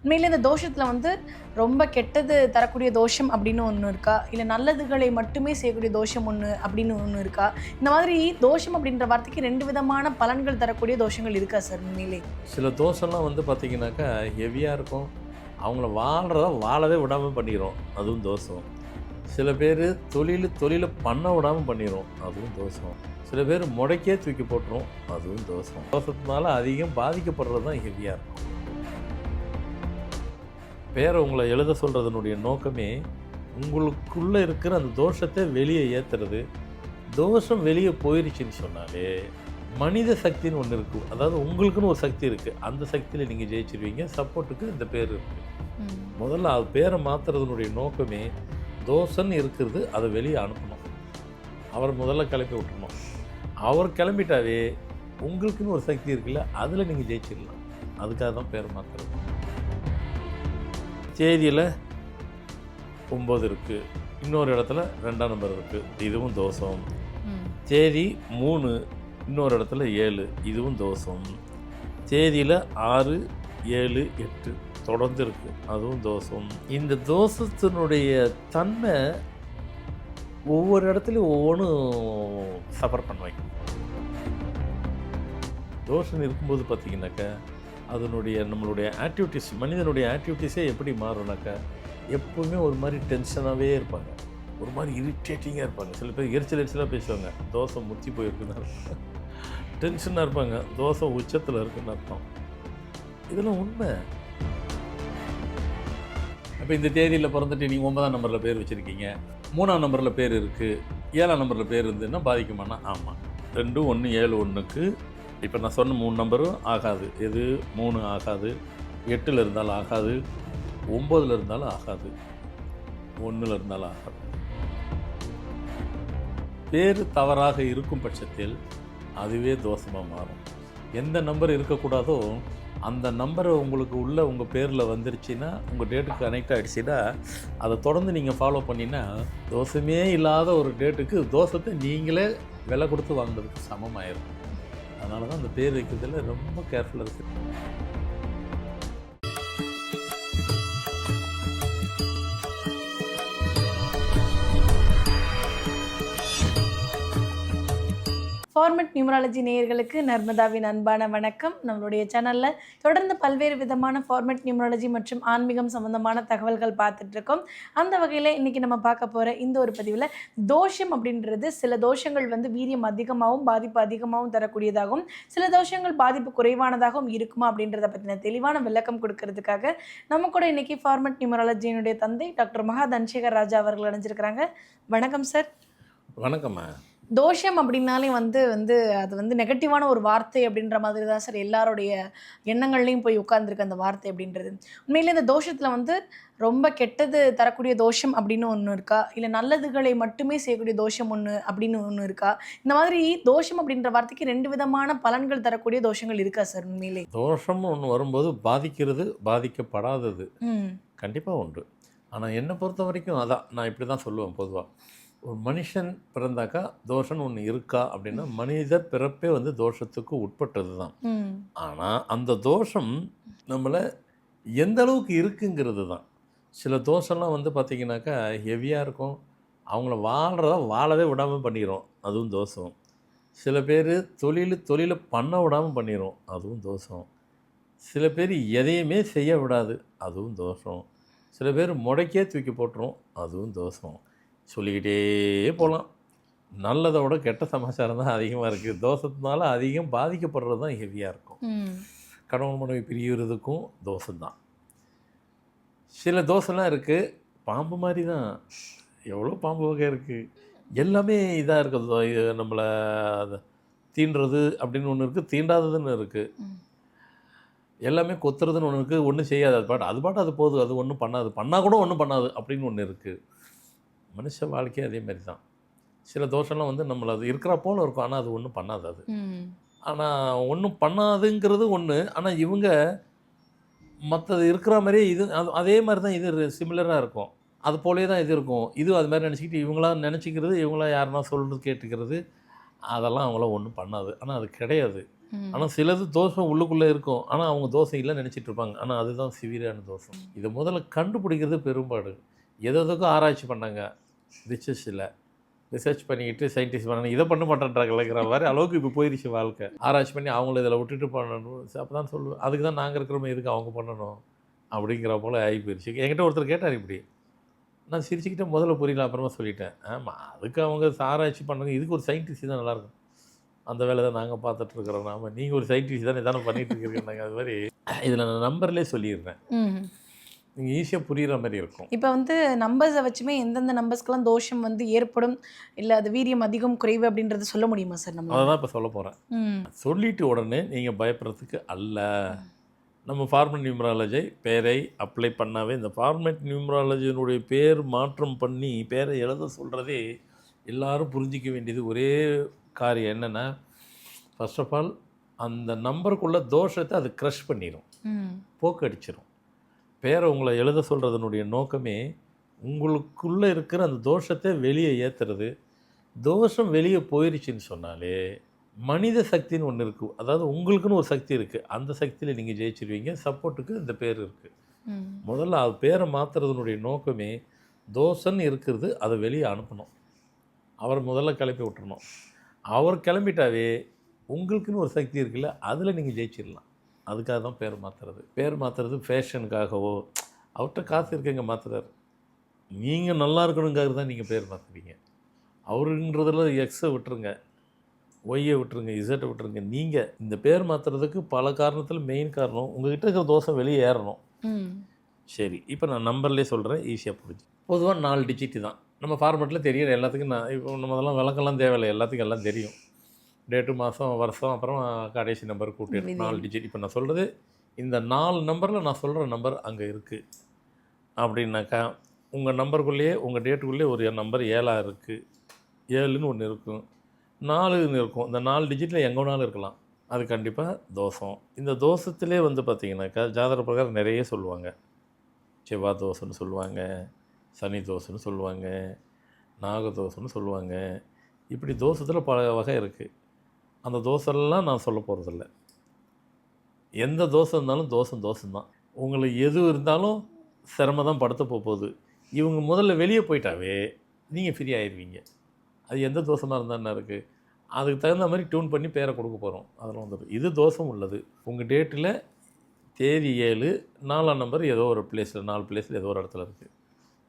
உண்மையிலே இந்த தோஷத்துல வந்து ரொம்ப கெட்டது தரக்கூடிய தோஷம் அப்படின்னு ஒண்ணு இருக்கா? இல்ல நல்லதுகளை மட்டுமே செய்யக்கூடிய தோஷம் அப்படின்னு ஒண்ணு இருக்கா? இந்த மாதிரி தோஷம் அப்படின்ற வார்த்தைக்கு 2 விதமான பலன்கள் தரக்கூடிய தோஷங்கள் இருக்கா சார் உண்மையிலே? சில தோசைலாம் வந்து பார்த்தீங்கன்னாக்கா, ஹெவியா இருக்கும். அவங்கள வாழவே விடாம பண்ணிரும். அதுவும் தோசம். சில பேரு தொழில பண்ண விடாம பண்ணிரும். அதுவும் தோசம். சில பேர் முடக்கியே தூக்கி போட்டுரும். அதுவும் தோசம். தோசத்தினால அதிகம் பாதிக்கப்படுறது தான் ஹெவியா இருக்கும். பேர உங்கள எழுத சொல்றதனுடைய நோக்கமே, உங்களுக்குள்ள இருக்கிற அந்த தோஷத்த வெளிய ஏத்துறது. தோஷம் வெளிய போயிருச்சுன்னு சொன்னாலே, மனித சக்தின்னு ஒண்ணு இருக்கு. அதாவது உங்களுக்குன்னு ஒரு சக்தி இருக்கு. அந்த சக்தியில நீங்க ஜெயிச்சிருவீங்க. சப்போர்ட்டுக்கு இந்த பேர் இருக்கு. முதல்ல அது பேரை மாத்துறதனுடைய நோக்கமே, தோசைன்னு இருக்கிறது அதை வெளியே அனுப்பணும். அவரை முதல்ல கிளப்பி விட்டுறணும். அவர் கிளம்பிட்டாவே உங்களுக்குன்னு ஒரு சக்தி இருக்குல்ல, அதில் நீங்கள் ஜெயிச்சிடலாம். அதுக்காக தான் பேரை மாத்துறது. தேதியில் 9 இருக்குது, இன்னொரு இடத்துல 2ஆம் நம்பர் இருக்குது, இதுவும் தோஷம். தேதி 3, இன்னொரு இடத்துல 7, இதுவும் தோஷம். தேதியில் 6, 7, 8 தொடர்ந்து இருக்குது, அதுவும் தோஷம். இந்த தோஷத்தினுடைய தன்மை ஒவ்வொரு இடத்துலையும் ஒவ்வொன்றும் சஃபர் பண்ணுவாங்க. தோஷம் இருக்கும்போது பார்த்தீங்கன்னாக்கா, நம்மளுடைய ஆக்டிவிட்டீஸ், மனிதனுடைய ஆக்டிவிட்டீஸே எப்படி மாறும்னாக்கா, எப்போவுமே ஒரு மாதிரி டென்ஷனாகவே இருப்பாங்க, ஒரு மாதிரி இரிட்டேட்டிங்காக இருப்பாங்க. சில பேர் எரிச்சலாக பேசுவாங்க, தோசை முத்தி போயிருக்குன்னு அர்த்தம். டென்ஷனாக இருப்பாங்க, தோசை உச்சத்தில் இருக்குன்னு அர்த்தம். இதெல்லாம் உண்மை. அப்போ இந்த தேதியில் பிறந்துட்டு நீங்கள் 9ஆம் நம்பரில் பேர் வச்சுருக்கீங்க, 3ஆம் நம்பரில் பேர் இருக்குது, 7ஆம் நம்பரில் பேர் இருந்ததுன்னா பாதிக்குமானா? ஆமாம். 2, 1, 7, 1க்கு இப்போ நான் சொன்ன 3 நம்பரும் ஆகாது. எது? 3 ஆகாது, 8ல் இருந்தாலும் ஆகாது, 9ல் இருந்தாலும் ஆகாது, 1ல் இருந்தாலும் ஆகாது. பேர் தவறாக இருக்கும் பட்சத்தில் அதுவே தோஷமாக மாறும். எந்த நம்பர் இருக்கக்கூடாதோ அந்த நம்பரை உங்களுக்கு உங்கள் பேரில் வந்துருச்சுன்னா, உங்கள் டேட்டுக்கு கனெக்ட் ஆகிடுச்சின்னா, அதை தொடர்ந்து நீங்கள் ஃபாலோ பண்ணினா, தோஷமே இல்லாத ஒரு டேட்டுக்கு தோஷத்தை நீங்களே விலை கொடுத்து வாங்குறதுக்கு சமமாயிரும். அதனால தான் அந்த பேர் வைக்கிறதுல ரொம்ப கேர்ஃபுல்லாக இருக்குது. ஃபார்மட் நியூமராலஜி நேயர்களுக்கு நர்மதாவின் அன்பான வணக்கம். நம்மளுடைய சேனலில் தொடர்ந்து பல்வேறு விதமான ஃபார்மட் நியூமராலஜி மற்றும் ஆன்மீகம் சம்மந்தமான தகவல்கள் பார்த்துட்ருக்கோம். அந்த வகையில் இன்றைக்கி நம்ம பார்க்க போகிற இந்த ஒரு பதிவில் தோஷம் அப்படின்றது, சில தோஷங்கள் வந்து வீரியம் அதிகமாகவும் பாதிப்பு அதிகமாகவும் தரக்கூடியதாகவும், சில தோஷங்கள் பாதிப்பு குறைவானதாகவும் இருக்குமா அப்படின்றத பற்றின தெளிவான விளக்கம் கொடுக்கறதுக்காக நம்ம கூட இன்றைக்கி ஃபார்மட் நியூமராலஜியினுடைய தந்தை டாக்டர் மகா தனசேகர் ராஜா அவர்கள் அடைஞ்சிருக்கிறாங்க. வணக்கம் சார். வணக்கம்மா. தோஷம் அப்படின்னாலே வந்து வந்து அது வந்து நெகட்டிவான ஒரு வார்த்தை அப்படின்ற மாதிரி தான் சார் எல்லாருடைய எண்ணங்கள்லையும் போய் உட்கார்ந்துருக்கு அந்த வார்த்தை அப்படின்றது. உண்மையிலே இந்த தோஷத்தில் வந்து ரொம்ப கெட்டது தரக்கூடிய தோஷம் அப்படின்னு ஒன்று இருக்கா? இல்லை நல்லதுகளை மட்டுமே செய்யக்கூடிய தோஷம் அப்படின்னு ஒன்று இருக்கா? இந்த மாதிரி தோஷம் அப்படின்ற வார்த்தைக்கு 2 விதமான பலன்கள் தரக்கூடிய தோஷங்கள் இருக்கா சார் உண்மையிலே? தோஷம்னு ஒன்று வரும்போது பாதிக்கிறது, பாதிக்கப்படாதது ம். கண்டிப்பாக உண்டு. ஆனால் என்னை பொறுத்த வரைக்கும் அதான் நான் இப்படி தான் சொல்லுவேன் பொதுவாக. ஒரு மனுஷன் பிறந்தாக்கா தோஷம்னு ஒன்று இருக்கா அப்படின்னா, மனிதர் பிறப்பே வந்து தோஷத்துக்கு உட்பட்டது தான். ஆனால் அந்த தோஷம் நம்மளை எந்த அளவுக்கு இருக்குங்கிறது தான். சில தோஷம்லாம் வந்து பார்த்திங்கனாக்கா ஹெவியாக இருக்கும். அவங்கள வாழவே விடாமல் பண்ணிடும். அதுவும் தோஷம். சில பேர் தொழில பண்ண விடாமல் பண்ணிடும். அதுவும் தோஷம். சில பேர் எதையுமே செய்ய விடாது. அதுவும் தோஷம். சில பேர் முடக்கியே தூக்கி போட்டுரும். அதுவும் தோஷம். சொல்லிக்கிட்டே போகலாம். நல்லதை விட கெட்ட சமாச்சாரம் தான் அதிகமாக இருக்குது. தோஷத்தினால அதிகம் பாதிக்கப்படுறது தான் ஹெவியாக இருக்கும். கணவன் மனைவி பிரிகிறதுக்கும் தோஷம்தான். சில தோசைலாம் இருக்குது, பாம்பு மாதிரி தான். எவ்வளோ பாம்பு வகை இருக்குது, எல்லாமே இதாக இருக்குது. இது நம்மளை தீண்டுறது அப்படின்னு ஒன்று இருக்குது, தீண்டாததுன்னு இருக்குது. எல்லாமே கொத்துறதுன்னு ஒன்று இருக்குது, ஒன்றும் செய்யாது. அது பாட்டு அது போகுது, அது ஒன்றும் பண்ணாது, பண்ணால் கூட ஒன்றும் பண்ணாது அப்படின்னு ஒன்று இருக்குது. மனுஷ வாழ்க்கையே அதே மாதிரி தான். சில தோஷம்லாம் வந்து நம்மளை அது இருக்கிற போல் இருக்கும், ஆனால் அது ஒன்றும் பண்ணாது. அது ஆனால் ஒன்றும் பண்ணாதுங்கிறது ஒன்று. ஆனால் இவங்க மற்றது இருக்கிற மாதிரியே இது அதே மாதிரி தான் இது சிமிலராக இருக்கும். அது போலே தான் இது இருக்கும். இது அது மாதிரி நினச்சிக்கிட்டு இவங்களாம் நினச்சிக்கிறது, இவங்களாம் யாருன்னா சொல்கிறது கேட்டுக்கிறது, அதெல்லாம் அவங்களாம் ஒன்றும் பண்ணாது. ஆனால் அது கிடையாது. ஆனால் சிலது தோஷம் உள்ளுக்குள்ளே இருக்கும், ஆனால் அவங்க தோஷம் இல்லைன்னு நினச்சிட்டு இருப்பாங்க. ஆனால் அதுதான் சிவியரான தோஷம். இதை முதல்ல கண்டுபிடிக்கிறது பெரும்பாடு. எதுக்கும் ஆராய்ச்சி பண்ணாங்க ரிசர்ச் பண்ணிக்கிட்டு சயின்டிஸ்ட் பண்ணணும், இதை பண்ண மாட்டேன்றாங்கிற மாதிரி அளவுக்கு இப்போ போயிடுச்சு வாழ்க்கை. ஆராய்ச்சி பண்ணி அவங்கள இதில் விட்டுட்டு பண்ணணும். அப்போ தான் சொல்லுவேன், அதுக்கு தான் நாங்கள் இருக்கிறோமே, எதுக்கு அவங்க பண்ணணும் அப்படிங்கிற போல் ஆகி போயிடுச்சு. என்கிட்ட ஒருத்தர் கேட்டார் இப்படி. நான் சிரிச்சுக்கிட்டே முதல்ல புரியல, அப்புறமா சொல்லிட்டேன். ஆமாம், அதுக்கு அவங்க ஆராய்ச்சி பண்ணுறாங்க, இதுக்கு ஒரு சயின்டிஸ்ட் தான் நல்லாயிருக்கும். அந்த வேலை தான் நாங்கள் பார்த்துட்ருக்குறோம். நீங்கள் ஒரு சயின்டிஸ்ட் தானே தானே பண்ணிகிட்டு இருக்கிறீங்க. அது மாதிரி இதில் நான் நம்பர்லேயே சொல்லிடுறேன், நீங்கள் ஈஸியாக புரிகிற மாதிரி இருக்கும். இப்போ வந்து நம்பர்ஸை வச்சுமே எந்தெந்த நம்பர்ஸ்க்கெல்லாம் தோஷம் வந்து ஏற்படும், இல்லை அது வீரியம் அதிகம் குறைவு அப்படின்றத சொல்ல முடியுமா சார்? நம்ம அதை தான் இப்போ சொல்ல போகிறேன். சொல்லிட்டு உடனே நீங்கள் பயப்படுறதுக்கு அல்ல. நம்ம ஃபார்மெட் நியூமராலஜி பேரை அப்ளை பண்ணாவே, இந்த ஃபார்மெட் நியூமராலஜியினுடைய பேர் மாற்றம் பண்ணி பேரை எழுத சொல்கிறதே எல்லாரும் புரிஞ்சிக்க வேண்டியது ஒரே காரியம் என்னென்னா, ஃபர்ஸ்ட் ஆஃப் ஆல் அந்த நம்பருக்குள்ள தோஷத்தை அது க்ரஷ் பண்ணிடும், போக்கடிச்சிடும். பேரை உங்களை எழுத சொல்கிறதுனுடைய நோக்கமே உங்களுக்குள்ளே இருக்கிற அந்த தோஷத்தை வெளியே ஏற்றுறது. தோஷம் வெளியே போயிடுச்சின்னு சொன்னாலே மனித சக்தின்னு ஒன்று இருக்குது, அதாவது உங்களுக்குன்னு ஒரு சக்தி இருக்குது, அந்த சக்தியில் நீங்கள் ஜெயிச்சிருவீங்க. சப்போர்ட்டுக்கு இந்த பேர் இருக்குது. முதல்ல அது பேரை மாற்றுறதுனுடைய நோக்கமே தோஷன்னு இருக்கிறது அதை வெளியே அனுப்பணும். அவர் முதல்ல கிளப்பி விட்டுறணும். அவர் கிளம்பிட்டாவே உங்களுக்குன்னு ஒரு சக்தி இருக்குல்ல, அதில் நீங்கள் ஜெயிச்சிடலாம். அதுக்காக தான் பேர் மாற்றுறது. பேர் மாற்றுறது ஃபேஷனுக்காகவோ, அவர்கிட்ட காசு இருக்குங்க மாற்றுறாரு, நீங்கள் நல்லா இருக்கணுங்காக தான் நீங்கள் பேர் மாற்றுவீங்க. அவருன்றதில் எக்ஸை விட்டுருங்க, ஒய்யை விட்டுருங்க, இசட்டை விட்டுருங்க. நீங்கள் இந்த பேர் மாற்றுறதுக்கு பல காரணத்தில் மெயின் காரணம் உங்கள்கிட்ட இருக்கிற தோஷம் வெளியே ஏறணும். சரி, இப்போ நான் நம்பர்லேயே சொல்கிறேன், ஈஸியாக புரிஞ்சு. பொதுவாக 4 டிஜிட்டு தான் நம்ம ஃபார்மெட்டில் தெரியும் எல்லாத்துக்கும். நான் இப்போ நம்ம அதெல்லாம் விளக்கெல்லாம் தேவையில்லை, எல்லாத்துக்கும் எல்லாம் தெரியும். டேட்டு, மாதம், வருஷம், அப்புறம் கடைசி நம்பர் கூட்டிட்டு 4 டிஜிட். இப்போ நான் சொல்கிறது இந்த 4 நம்பரில் நான் சொல்கிற நம்பர் அங்கே இருக்குது அப்படின்னாக்கா, உங்கள் நம்பருக்குள்ளேயே உங்கள் டேட்டுக்குள்ளேயே ஒரு நம்பர் 7ஆக இருக்குது, 7ன்னு ஒன்று இருக்கும், 4ன்னு இருக்கும். இந்த 4 டிஜிட்டில் எங்கே வேணாலும் இருக்கலாம். அது கண்டிப்பாக தோஷம். இந்த தோஷத்திலே வந்து பார்த்திங்கனாக்கா ஜாதக பிரகாரம் நிறைய சொல்லுவாங்க. செவ்வாய் தோஷம்னு சொல்லுவாங்க, சனி தோஷம்னு சொல்லுவாங்க, நாகதோஷம்னு சொல்லுவாங்க. இப்படி தோஷத்தில் பல வகை இருக்குது. அந்த தோஷம்லாம் நான் சொல்ல போகிறதில்ல. எந்த தோஷம் இருந்தாலும் தோஷம்தான். உங்களுக்கு எது இருந்தாலும் சிரமம் தான் படுத்த போகுது. இவங்க முதல்ல வெளியே போயிட்டாவே நீங்கள் ஃப்ரீ ஆயிடுவீங்க. அது எந்த தோஷமாக இருந்தால் என்ன இருக்குது, அதுக்கு தகுந்த மாதிரி டியூன் பண்ணி பேரை கொடுக்க போகிறோம். அதெல்லாம் வந்துடும். இது தோஷம் உள்ளது. உங்கள் டேட்டில் தேதி 7, 4ஆம் நம்பர் ஏதோ ஒரு பிளேஸில், 4 பிளேஸில் ஏதோ ஒரு இடத்துல இருக்குது.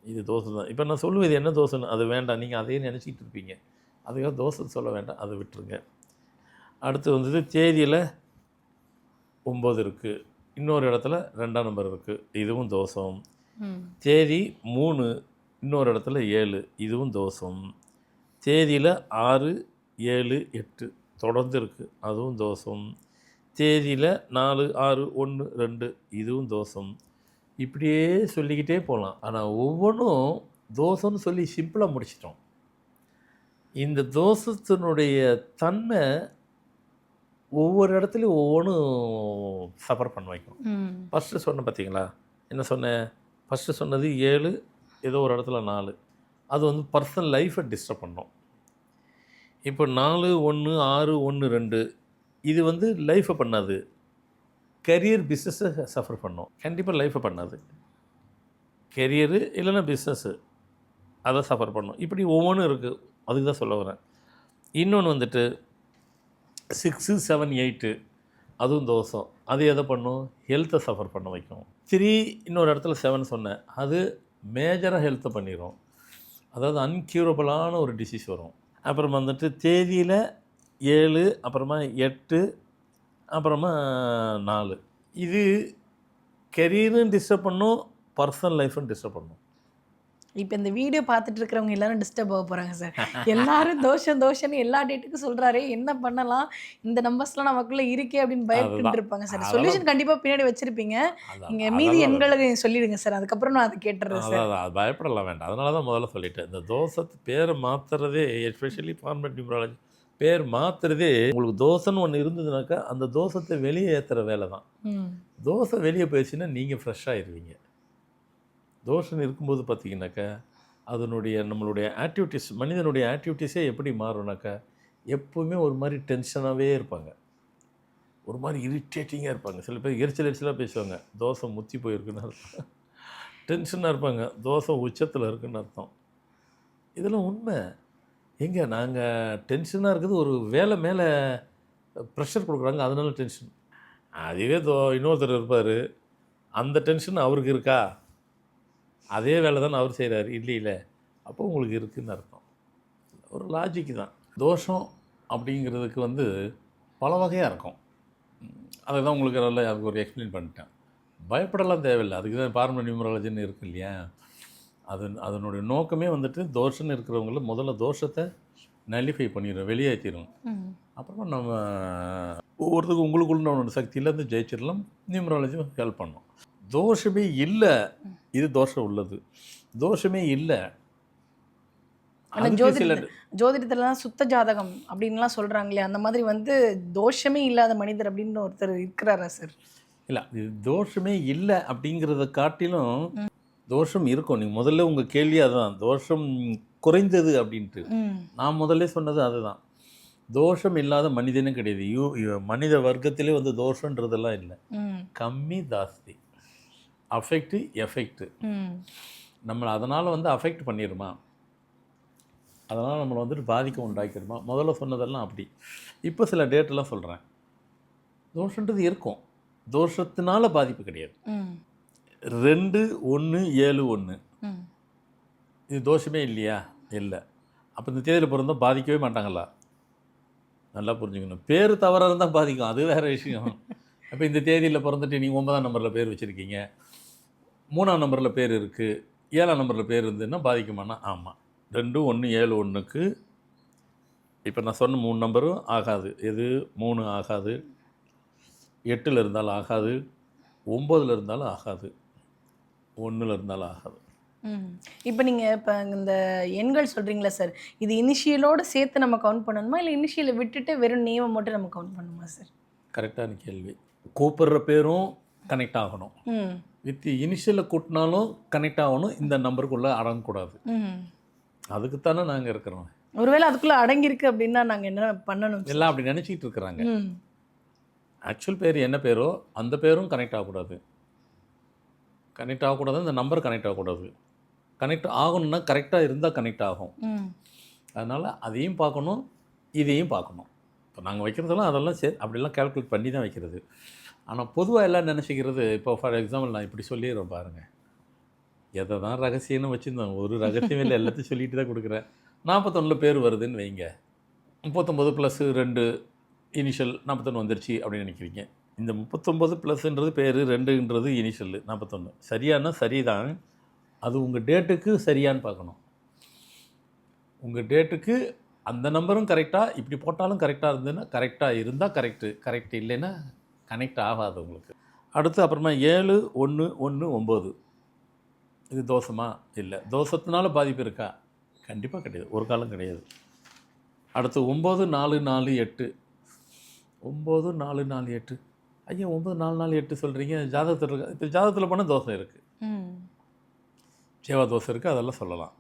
இது தோஷம் தான். இப்போ நான் சொல்லுவது என்ன தோஷம்னு அது வேண்டாம், நீங்கள் அதையே நினச்சிக்கிட்டு இருப்பீங்க. அதுக்காக தோஷம் சொல்ல வேண்டாம், அதை விட்டுருங்க. அடுத்து வந்தது தேதியில் 9 இருக்குது, இன்னொரு இடத்துல 2ஆம் நம்பர் இருக்குது, இதுவும் தோஷம். தேதி 3, இன்னொரு இடத்துல 7, இதுவும் தோஷம். தேதியில் 6, 7, 8 தொடர்ந்து இருக்குது, அதுவும் தோஷம். தேதியில் 4, 6, 1, 2 இதுவும் தோஷம். இப்படியே சொல்லிக்கிட்டே போகலாம். ஆனால் ஒவ்வொன்றும் தோஷம்னு சொல்லி சிம்பிளாக முடிச்சிட்டோம். இந்த தோஷத்தினுடைய தன்மை ஒவ்வொரு இடத்துலையும் ஒவ்வொன்றும் சஃபர் பண்ண வைக்கும். ஃபஸ்ட்டு சொன்னேன் பார்த்தீங்களா, என்ன சொன்னேன்? ஃபஸ்ட்டு சொன்னது 7, ஏதோ ஒரு இடத்துல 4, அது வந்து பர்சனல் லைஃப்பை டிஸ்டர்ப் பண்ணோம். இப்போ 4, 1, 6, 1, 2 இது வந்து லைஃப்பை பண்ணாது, கரியர் பிஸ்னஸை சஃபர் பண்ணோம். கண்டிப்பாக லைஃப்பை பண்ணாது, கெரியரு இல்லைன்னா பிஸ்னஸ்ஸு அதை சஃபர் பண்ணோம். இப்படி ஒவ்வொன்றும் இருக்குது, அதுக்கு தான் சொல்ல வரேன். இன்னொன்று வந்துட்டு 6, 7, 8 அதுவும் தோஷம். அது எதை பண்ணும்? ஹெல்த்தை சஃபர் பண்ண வைக்கும். 3 இன்னொரு இடத்துல 7 சொன்னேன், அது மேஜராக ஹெல்த்தை பண்ணிடும். அதாவது அன்க்யூரபிளான ஒரு டிசீஸ் வரும். அப்புறம் வந்துட்டு தேதியில் 7, அப்புறமா 8, அப்புறமா 4 இது கெரியரும் டிஸ்டர்ப் பண்ணும், பர்சனல் லைஃப்பும் டிஸ்டர்ப் பண்ணும். இப்போ இந்த வீடியோ பார்த்துட்டு இருக்கிறவங்க எல்லாரும் டிஸ்டர்ப் ஆக போகிறாங்க சார். எல்லாரும் தோஷம்னு எல்லா டேட்டுக்கும் சொல்கிறாரே, என்ன பண்ணலாம், இந்த நம்பர்ஸ்லாம் நமக்குள்ளே இருக்கே அப்படின்னு பயப்பட்டு இருப்பாங்க சார். சொல்யூஷன் கண்டிப்பாக பின்னாடி வச்சுருப்பீங்க, நீங்கள் மீதி எண்களுக்கு சொல்லிடுங்க சார், அதுக்கப்புறம் நான் அதை கேட்டுறேன் சார். அது பயப்படலாம் வேண்டாம், அதனால தான் முதல்ல சொல்லிட்டேன். இந்த தோஷத்து பேரை மாற்றுறதே, எஸ்பெஷலி ஃபார்மெட் நியூமராலஜி பேர் மாற்றுறதே, உங்களுக்கு தோஷம்னு ஒன்று இருந்ததுனாக்கா அந்த தோஷத்தை வெளியே ஏற்றுற வேலை தான். தோஷம் வெளியே போயிடுச்சுன்னா நீங்கள் ஃப்ரெஷ்ஷாகிடுவீங்க. தோஷம் இருக்கும்போது பார்த்தீங்கன்னாக்கா அதனுடைய நம்மளுடைய ஆக்டிவிட்டீஸ், மனிதனுடைய ஆக்டிவிட்டீஸே எப்படி மாறும்னாக்கா எப்போவுமே ஒரு மாதிரி டென்ஷனாகவே இருப்பாங்க. ஒரு மாதிரி இரிட்டேட்டிங்காக இருப்பாங்க. சில பேர் எரிச்சலாக பேசுவாங்க. தோசை முத்தி போயிருக்குன்னு அர்த்தம். டென்ஷனாக இருப்பாங்க. தோசை உச்சத்தில் இருக்குன்னு அர்த்தம். இதெல்லாம் உண்மை. எங்க நாங்கள் டென்ஷனாக இருக்குது ஒரு வேலை மேலே ப்ரெஷர் கொடுக்குறாங்க, அதனால டென்ஷன். அதுவே இன்னொருத்தர் இருப்பார், அந்த டென்ஷன் அவருக்கு இருக்கா? அதே வேலை தானே அவர் செய்கிறாரு இல்லையில, அப்போ உங்களுக்கு இருக்குதுன்னு அர்த்தம். ஒரு லாஜிக் தான். தோஷம் அப்படிங்கிறதுக்கு வந்து பல வகையாக இருக்கும். அதை தான் உங்களுக்கு நல்லா அதுக்கு ஒரு எக்ஸ்பிளைன் பண்ணிட்டேன். பயப்படலாம் தேவையில்லை. அதுக்கு தான் பாரம்பரிய நியூமராலஜின்னு இருக்கு இல்லையா? அதனுடைய நோக்கமே வந்துட்டு தோஷம்னு இருக்கிறவங்கள முதல்ல தோஷத்தை நலிஃபை பண்ணிடும், வெளியேற்றிடும். அப்புறமா நம்ம ஒவ்வொருத்தருக்கும் உங்களுக்குள்ள சக்தியிலேருந்து ஜெயிச்சிடலாம். நியூமராலஜி ஹெல்ப் பண்ணும். தோஷமே இல்லை, இது தோஷம் உள்ளது. தோஷமே இல்லை, ஜோதிடத்துலலாம் சுத்த ஜாதகம் அப்படின்லாம் சொல்கிறாங்களே, அந்த மாதிரி வந்து தோஷமே இல்லாத மனிதர் அப்படின்னு ஒருத்தர் இருக்கிறாரா சார்? இல்லை, இது தோஷமே இல்லை அப்படிங்கிறத காட்டிலும் தோஷம் இருக்கும். நீங்கள் முதல்ல உங்கள் கேள்வி அதுதான், தோஷம் குறைந்தது அப்படின்ட்டு. நான் முதல்ல சொன்னது அதுதான். தோஷம் இல்லாத மனிதனும் கிடையாது. மனித வர்க்கத்திலே வந்து தோஷன்றதெல்லாம் இல்லை. கம்மி ஜாஸ்தி, அஃபெக்ட் எஃபெக்ட். நம்மளை அதனால் வந்து அஃபெக்ட் பண்ணிடுமா, அதனால் நம்மளை வந்துட்டு பாதிக்க உண்டாக்கிடுமா? முதல்ல சொன்னதெல்லாம் அப்படி. இப்போ சில டேட்டெல்லாம் சொல்கிறேன். தோஷன்றது இருக்கும், தோஷத்தினால பாதிப்பு கிடையாது. 2 1 7 1 இது தோஷமே இல்லையா? இல்லை. அப்போ இந்த தேதியில் பிறந்தா பாதிக்கவே மாட்டாங்களா? நல்லா புரிஞ்சுக்கணும். பேர் தவறாக இருந்தால் பாதிக்கும், அது வேறு விஷயம். அப்போ இந்த தேதியில் பிறந்துட்டு நீங்கள் 9ஆம் நம்பரில் பேர் வச்சுருக்கீங்க, 3ஆம் நம்பரில் பேர் இருக்குது, 7ஆம் நம்பரில் பேர் இருந்ததுன்னா பாதிக்குமானா? ஆமாம். 2 1 7 1க்கு இப்போ நான் சொன்ன 3 நம்பரும் ஆகாது. எது? 3 ஆகாது, 8ல் இருந்தாலும் ஆகாது, 9ல் இருந்தாலும் ஆகாது, 1ல் இருந்தாலும் ஆகாது. இப்போ நீங்கள் இப்போ இந்த எண்கள் சொல்கிறீங்களா சார், இது இனிஷியலோடு சேர்த்து நம்ம கவுண்ட் பண்ணணுமா, இல்லை இனிஷியலை விட்டுட்டு வெறும் நேமை மட்டும் நம்ம கவுண்ட் பண்ணணுமா சார்? கரெக்டான கேள்வி. கூப்பிட்ற பேரும் கனெக்ட் ஆகணும், வித் இனிஷியலை கூட்டினாலும் கனெக்ட் ஆகணும். இந்த நம்பருக்குள்ளே அடங்கக்கூடாது. அதுக்குத்தானே நாங்கள் இருக்கிறோம். ஒருவேளை அதுக்குள்ளே அடங்கியிருக்கு அப்படின்னா நாங்கள் என்ன பண்ணணும்? எல்லாம் அப்படி நினச்சிக்கிட்டு இருக்கிறாங்க. ஆக்சுவல் பேர் என்ன பேரோ அந்த பேரும் கனெக்ட் ஆகக்கூடாது. கனெக்ட் ஆகக்கூடாது, இந்த நம்பர் கனெக்ட் ஆகக்கூடாது. கனெக்ட் ஆகணும்னா கரெக்டாக இருந்தால் கனெக்ட் ஆகும். அதனால் அதையும் பார்க்கணும், இதையும் பார்க்கணும். இப்போ நாங்கள் வைக்கிறதெல்லாம் அதெல்லாம் சரி அப்படிலாம் கால்குலேட் பண்ணி தான் வைக்கிறது. ஆனால் பொதுவாக எல்லாம் நினச்சிக்கிறது, இப்போ ஃபார் எக்ஸாம்பிள் நான் இப்படி சொல்லிடுறேன் பாருங்கள், எதை தான் ரகசியம்னு வச்சுருந்தோம், ஒரு ரகசியம் இல்லை, எல்லாத்தையும் சொல்லிட்டு தான் கொடுக்குறேன். 41 பேர் வருதுன்னு வைங்க, 39 + 2 இனிஷியல் 41 வந்துருச்சு அப்படின்னு நினைக்கிறீங்க. இந்த 39 +ன்றது பேர், 2ன்றது இனிஷியல் 41. சரியானா சரிதான், அது உங்கள் டேட்டுக்கு சரியான்னு பார்க்கணும். உங்கள் டேட்டுக்கு அந்த நம்பரும் கரெக்டாக இப்படி போட்டாலும் கரெக்டாக இருந்ததுன்னா, கரெக்டாக இருந்தால் கரெக்ட் இல்லைன்னா கனெக்ட் ஆகாது உங்களுக்கு. அடுத்து அப்புறமா 7 1 1 9 இது தோஷமா? இல்லை. தோஷத்தினால பாதிப்பு இருக்கா? கண்டிப்பாக கிடையாது, ஒரு காலம் கிடையாது. அடுத்து 9 4 4 8 9 4 4 8 ஐயா 9 4 4 8 சொல்கிறீங்க, ஜாதகத்தில் இருக்கு. இப்போ ஜாதகத்தில் போனால் தோஷம் இருக்குது, சேவா தோஷம் இருக்குது, அதெல்லாம் சொல்லலாம்.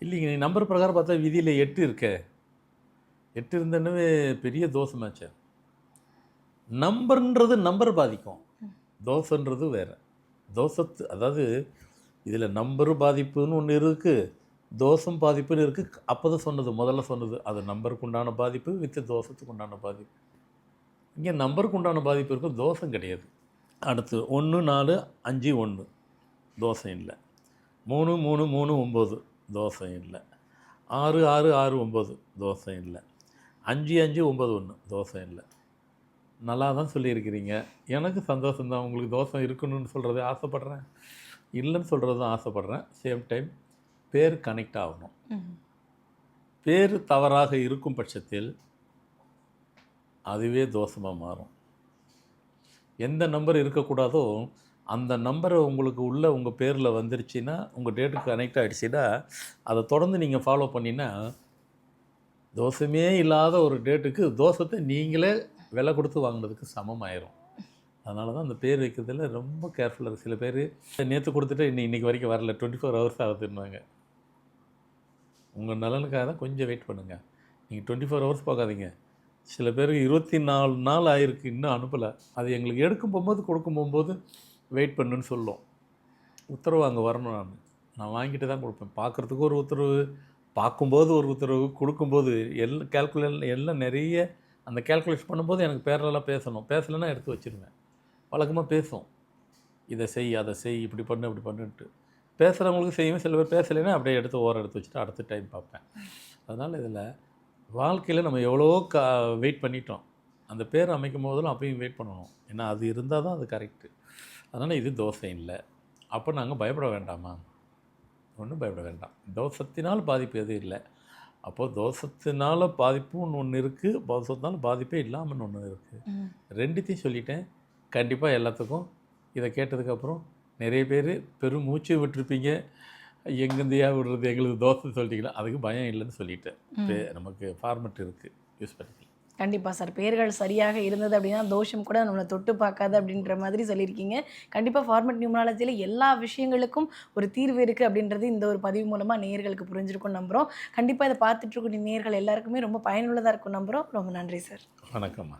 இல்லைங்க, நீ நம்பர் பிரகாரம் பார்த்தா விதியில் 8 இருக்கே, 8 இருந்தனவே பெரிய தோஷமாச்சு. நம்பர்ன்றது நம்பர் பாதிக்கும், தோஷன்றது வேறு. அதாவது இதில் நம்பரு பாதிப்புன்னு ஒன்று இருக்குது, தோஷம் பாதிப்புன்னு இருக்குது. அப்போ தான் முதல்ல சொன்னது அது நம்பருக்கு உண்டான பாதிப்பு வித் தோஷத்துக்கு உண்டான பாதிப்பு. இங்கே நம்பருக்கு உண்டான பாதிப்பு இருக்கும், தோஷம் கிடையாது. அடுத்து 1 4 5 1 தோஷம் இல்லை. 3 3 3 9 தோஷம் இல்லை. 6 6 6 9 தோஷம் இல்லை. 5 5 9 1 தோஷம் இல்லை. நல்லா தான் சொல்லியிருக்கிறீங்க, எனக்கு சந்தோஷம்தான். உங்களுக்கு தோஷம் இருக்கணும்னு சொல்கிறது ஆசைப்பட்றேன், இல்லைன்னு சொல்கிறது தான் ஆசைப்பட்றேன். சேம் டைம் பேர் கனெக்ட் ஆகணும். பேர் தவறாக இருக்கும் பட்சத்தில் அதுவே தோஷமாக மாறும். எந்த நம்பர் இருக்கக்கூடாதோ அந்த நம்பரை உங்களுக்கு உங்கள் பேரில் வந்துருச்சுன்னா, உங்கள் டேட்டுக்கு கனெக்ட் ஆகிடுச்சின்னா, அதை தொடர்ந்து நீங்கள் ஃபாலோ பண்ணினா, தோஷமே இல்லாத ஒரு டேட்டுக்கு தோஷத்தை நீங்களே விலை கொடுத்து வாங்கினதுக்கு சமமாயிரும். அதனால தான் அந்த பேர் வைக்கிறதுல ரொம்ப கேர்ஃபுல்லாக. சில பேர் நேற்று கொடுத்துட்டு இன்றைக்கி வரைக்கும் வரல, 24 ஹவர்ஸ் ஆகுதுன்னுவாங்க. உங்கள் நலனுக்காக தான் கொஞ்சம் வெயிட் பண்ணுங்கள். நீங்கள் 24 ஹவர்ஸ் பார்க்காதீங்க, சில பேருக்கு 24 நாள் ஆயிருக்கு இன்னும் அனுப்பலை. அது எங்களுக்கு எடுக்கும் போகும்போது கொடுக்கும் போகும்போது வெயிட் பண்ணுன்னு சொல்லும். உத்தரவு அங்கே வரணும். நான் வாங்கிட்டு தான் கொடுப்பேன். பார்க்குறதுக்கு ஒரு உத்தரவு, பார்க்கும்போது ஒரு உத்தரவு, கொடுக்கும்போது எல்லாம் நிறைய அந்த கேல்குலேஷன் பண்ணும்போது எனக்கு பேரலெல்லாம் பேசணும். பேசலைன்னா எடுத்து வச்சுருவேன். வழக்கமாக பேசும். இதை செய், அதை செய், இப்படி பண்ணு, இப்படி பண்ணுன்ட்டு. பேசுகிறவங்களுக்கு செய்வேன். சில பேர் பேசலைன்னா அப்படியே எடுத்து ஓரம் எடுத்து வச்சுட்டு அடுத்த டைம் பார்ப்பேன். அதனால் இதில் வாழ்க்கையில் நம்ம எவ்வளோ வெயிட் பண்ணிட்டோம். அந்த பேர் அமைக்கும் போதெல்லாம் அப்பயும் வெயிட் பண்ணணும். ஏன்னா அது இருந்தால் தான் அது கரெக்டு. அதனால் இது தோஷம் இல்லை. அப்போ நாங்கள் பயப்பட வேண்டாமா? ஒன்றும் பயப்பட வேண்டாம். தோஷத்தினால் பாதிப்பு எதுவும் இல்லை. அப்போது தோஷத்தினால பாதிப்புன்னு ஒன்று இருக்குது, தோஷத்தினால பாதிப்பே இல்லாமல் ஒன்று இருக்குது. ரெண்டுத்தையும் சொல்லிட்டேன். கண்டிப்பாக எல்லாத்துக்கும் இதை கேட்டதுக்கப்புறம் நிறைய பேர் பெரும் மூச்சு விட்டுருப்பீங்க. எங்கேருந்தையா விடுறது, எங்களுக்கு தோசை சொல்லிட்டீங்களா? அதுக்கு பயம் இல்லைன்னு சொல்லிட்டேன். நமக்கு ஃபார்மெட் இருக்குது, யூஸ் பண்ணிக்கலாம். கண்டிப்பாக சார். பெயர்கள் சரியாக இருந்தது அப்படின்னா தோஷம் கூட நம்மளை தொட்டு பார்க்காது அப்படின்ற மாதிரி சொல்லியிருக்கீங்க. கண்டிப்பாக ஃபார்மெட் நியூமராலஜியில் எல்லா விஷயங்களுக்கும் ஒரு தீர்வு இருக்குது அப்படின்றது இந்த ஒரு பதிவு மூலமாக நேயர்களுக்கு புரிஞ்சிருக்கும்னு நம்புகிறோம். கண்டிப்பாக இதை பார்த்துட்டு இருக்கக்கூடிய நேயர்கள் எல்லாருக்குமே ரொம்ப பயனுள்ளதாக இருக்கும் நம்புகிறோம். ரொம்ப நன்றி சார். வணக்கம்மா.